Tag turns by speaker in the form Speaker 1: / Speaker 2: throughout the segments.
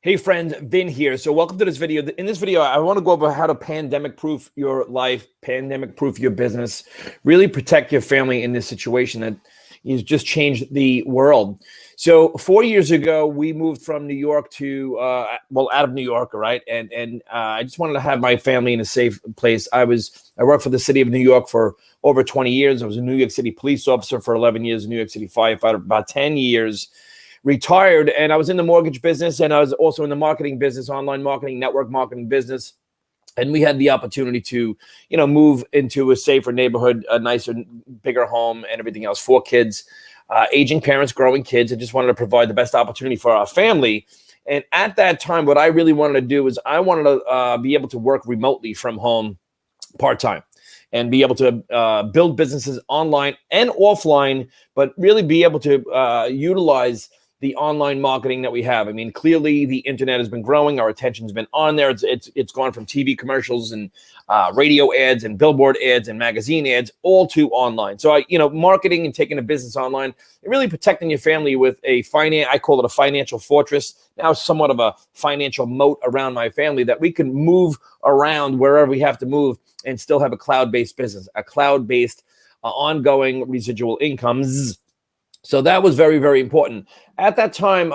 Speaker 1: Hey friend, Vin here. So welcome to this video. In this video, I want to go over how to pandemic-proof your life, pandemic-proof your business, really protect your family in this situation that has just changed the world. So 4 years ago, we moved from New York to, out of New York, right? And I just wanted to have my family in a safe place. I worked for the city of New York for over 20 years. I was a New York City police officer for 11 years, a New York City firefighter about 10 years. Retired, and I was in the mortgage business, and I was also in the marketing business, online marketing, network marketing business. And we had the opportunity to, move into a safer neighborhood, a nicer, bigger home, and everything else. 4 kids, aging parents, growing kids. I just wanted to provide the best opportunity for our family. And at that time, what I really wanted to do is I wanted to be able to work remotely from home part-time and be able to build businesses online and offline, but really be able to utilize the online marketing that we have. I mean, clearly the internet has been growing. Our attention's been on there. It's gone from TV commercials and radio ads and billboard ads and magazine ads all to online. So marketing and taking a business online and really protecting your family with I call it a financial fortress. Now somewhat of a financial moat around my family that we can move around wherever we have to move and still have a cloud-based business, a cloud-based ongoing residual incomes. So that was very, very important. At that time,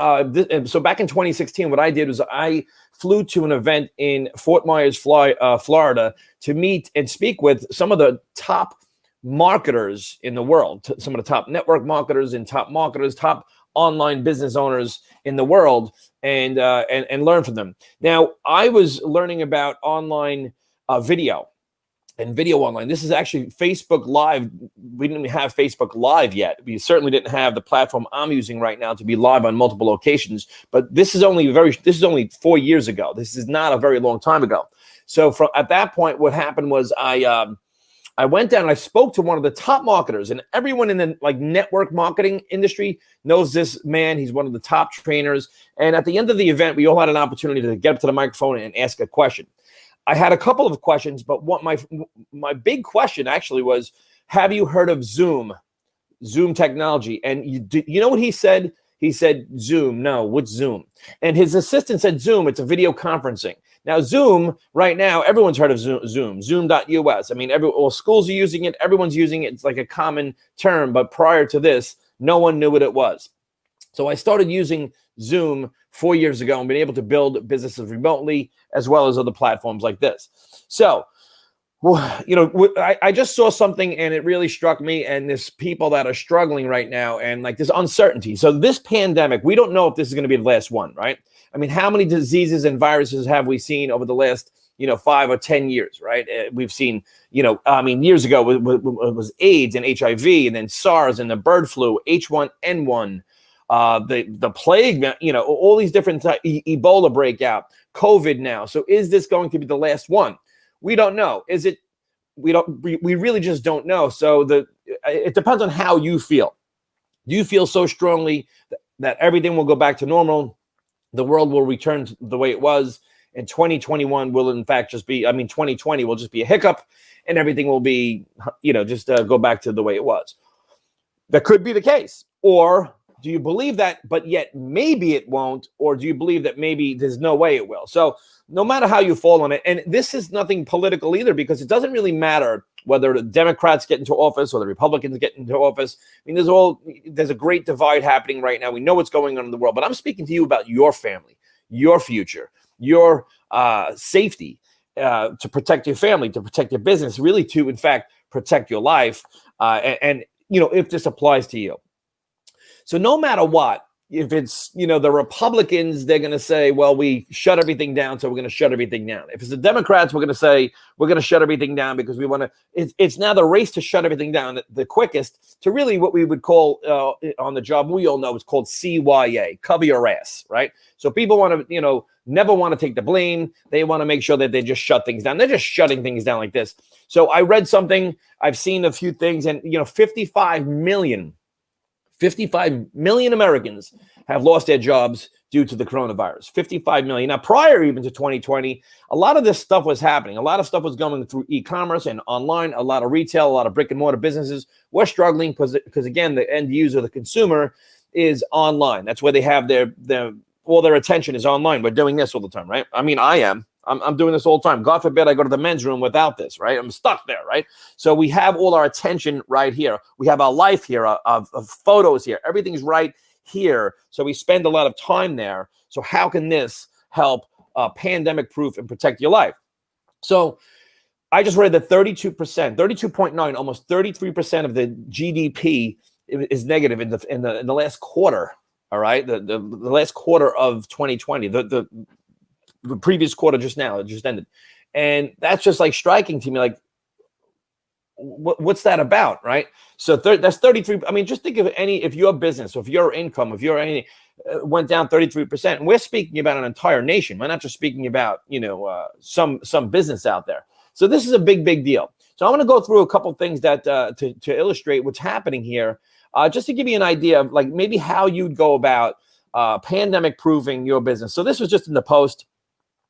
Speaker 1: so back in 2016, what I did was I flew to an event in Fort Myers, Florida, to meet and speak with some of the top marketers in the world, some of the top network marketers and top marketers, top online business owners in the world, and learn from them. Now, I was learning about online video. And video online. This is actually Facebook Live. We didn't even have Facebook Live yet. We certainly didn't have the platform I'm using right now to be live on multiple locations. But this is only 4 years ago. This is not a very long time ago. So at that point, what happened was I went down and I spoke to one of the top marketers, and everyone in the network marketing industry knows this man. He's one of the top trainers. And at the end of the event, we all had an opportunity to get up to the microphone and ask a question. I had a couple of questions, but what my big question actually was, have you heard of Zoom technology? And you know what he said? He said, Zoom. No, what's Zoom? And his assistant said, Zoom, it's a video conferencing. Now, Zoom, right now, everyone's heard of Zoom, Zoom.us. I mean, all schools are using it. Everyone's using it. It's like a common term. But prior to this, no one knew what it was. So I started using Zoom 4 years ago and been able to build businesses remotely as well as other platforms like this. So, I just saw something and it really struck me, and there's people that are struggling right now and this uncertainty. So this pandemic, we don't know if this is going to be the last one, right? I mean, how many diseases and viruses have we seen over the last 5 or 10 years, right? We've seen, years ago it was AIDS and HIV, and then SARS and the bird flu, H1N1, the plague, all these different Ebola breakout, COVID now. So is this going to be the last one? We don't know. Is it? We really just don't know. So it depends on how you feel. Do you feel so strongly that everything will go back to normal? The world will return to the way it was, and 2021 will in fact 2020 will just be a hiccup, and everything will be, go back to the way it was. That could be the case. Or do you believe that, but yet maybe it won't? Or do you believe that maybe there's no way it will? So no matter how you fall on it, and this is nothing political either, because it doesn't really matter whether the Democrats get into office or the Republicans get into office. I mean, there's a great divide happening right now. We know what's going on in the world, but I'm speaking to you about your family, your future, your safety, to protect your family, to protect your business, really to, in fact, protect your life. And if this applies to you. So no matter what, if it's, the Republicans, they're going to say, well, we shut everything down, so we're going to shut everything down. If it's the Democrats, we're going to say, we're going to shut everything down because we want to. It's now the race to shut everything down, the quickest, to really what we would call on the job, we all know, it's called CYA, cover your ass, right? So people want to, never want to take the blame. They want to make sure that they just shut things down. They're just shutting things down like this. So I read something, I've seen a few things, and, 55 million Americans have lost their jobs due to the coronavirus. 55 million. Now, prior even to 2020, a lot of this stuff was happening. A lot of stuff was going through e-commerce and online. A lot of retail, a lot of brick and mortar businesses were struggling because again, the end user, the consumer, is online. That's where they have their all their attention is online. We're doing this all the time, right? I mean, I am. I'm doing this all the time. God forbid I go to the men's room without this, right? I'm stuck there, right? So we have all our attention right here. We have our life here, of photos here. Everything's right here. So we spend a lot of time there. So how can this help pandemic proof and protect your life? So I just read that 32%, 32.9, almost 33% of the GDP is negative in the last quarter. All right, the last quarter of 2020, the previous quarter just ended, and that's just like striking to me. Like, what's that about, right? So that's 33. I mean, just think of if your business, or if your income, if your any went down 33%, and we're speaking about an entire nation. We're not just speaking about some business out there. So this is a big deal. So I'm going to go through a couple things that to illustrate what's happening here. Just to give you an idea of like maybe how you'd go about pandemic proofing your business. So this was just in the Post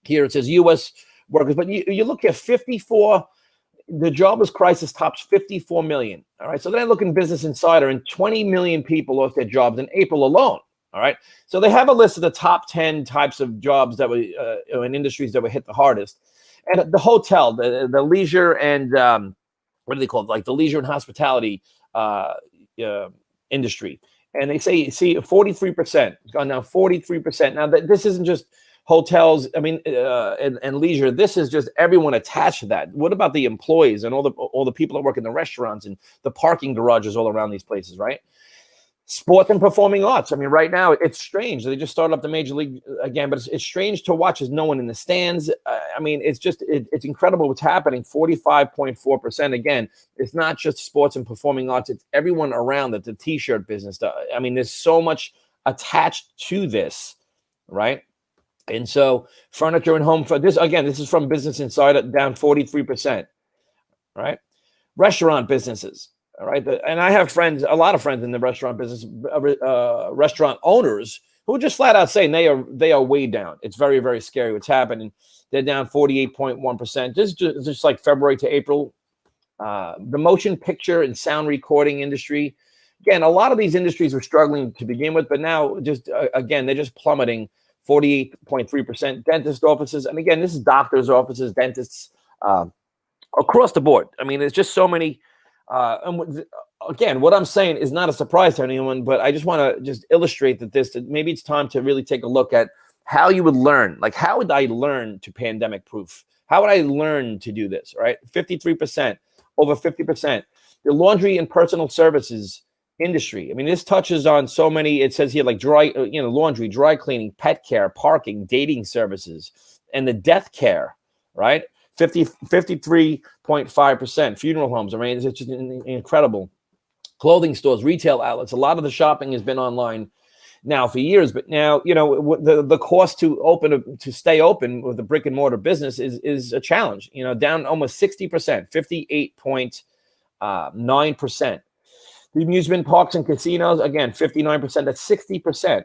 Speaker 1: here. It says U.S. workers, but you look at 54, the jobless crisis tops 54 million. All right. So then I look in Business Insider, and 20 million people lost their jobs in April alone. All right. So they have a list of the top 10 types of jobs that were in industries that were hit the hardest. And the hotel, the leisure and what do they call it? Like the leisure and hospitality industry, and they see 43%. It's gone down 43%. Now this isn't just hotels. I mean, and leisure. This is just everyone attached to that. What about the employees and all the people that work in the restaurants and the parking garages all around these places, right? Sports and performing arts. I mean, right now it's strange. They just started up the Major League again, but it's strange to watch. There's no one in the stands. I mean, it's just it's incredible what's happening. 45.4%. Again, it's not just sports and performing arts. It's everyone around it. The T-shirt business. I mean, there's so much attached to this, right? And so furniture and home. This is from Business Insider, down 43%. Right? Restaurant businesses. All right. And I have a lot of friends in the restaurant business, restaurant owners who are just flat out saying they are way down. It's very, very scary what's happening. They're down 48.1%, just like February to April. The motion picture and sound recording industry. Again, a lot of these industries were struggling to begin with, but now again, they're just plummeting 48.3%. Dentist offices. And again, this is doctors' offices, dentists, across the board. I mean, there's just so many. And again, what I'm saying is not a surprise to anyone, but I just want to just illustrate that maybe it's time to really take a look at how you would learn. Like, how would I learn to pandemic proof? How would I learn to do this, right? 53%, over 50%. The laundry and personal services industry. I mean, this touches on so many, it says here, like laundry, dry cleaning, pet care, parking, dating services, and the death care, right? 53.5%. Funeral homes. I mean, it's just incredible. Clothing stores, retail outlets. A lot of the shopping has been online now for years, but now the cost to stay open with a brick and mortar business is a challenge. Down almost 60%, 58.9%. The amusement parks and casinos, again, 59%. That's 60%.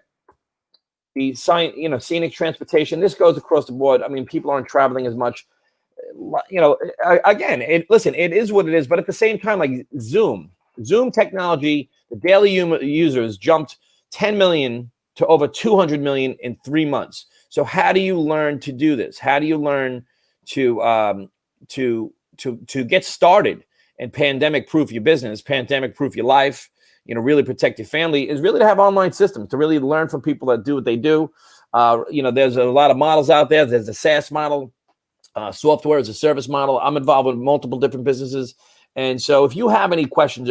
Speaker 1: The scenic transportation. This goes across the board. I mean, people aren't traveling as much. Again, it is what it is, but at the same time, like Zoom technology, the daily users jumped 10 million to over 200 million in 3 months. So how do you learn to do this? How do you learn to get started and pandemic proof your business, pandemic proof your life, really protect your family? Is really to have online systems, to really learn from people that do what they do. There's a lot of models out there. There's the SaaS model. Software as a service model. I'm involved with multiple different businesses. And so if you have any questions,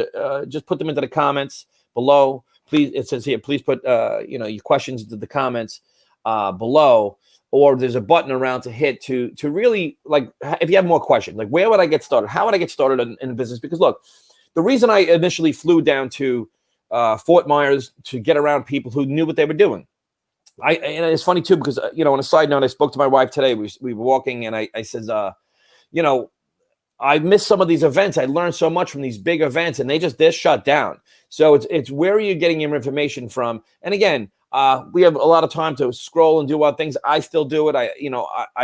Speaker 1: just put them into the comments below. Please, it says here, please put, your questions into the comments below, or there's a button around to hit to really, like, if you have more questions, like, where would I get started? How would I get started in a business? Because look, the reason I initially flew down to Fort Myers to get around people who knew what they were doing. And it's funny too, because on a side note, I spoke to my wife today. We were walking, and I says, I missed some of these events. I learned so much from these big events, and they're shut down. So it's where are you getting your information from? And again, we have a lot of time to scroll and do a lot of things. I still do it. I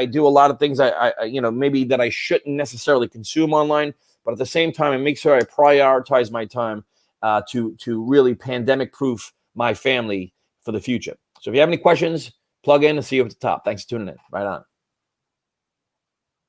Speaker 1: do a lot of things I maybe that I shouldn't necessarily consume online, but at the same time, I make sure I prioritize my time to really pandemic proof my family for the future. So if you have any questions, Plug in and see you at the top. Thanks for tuning in. Right on.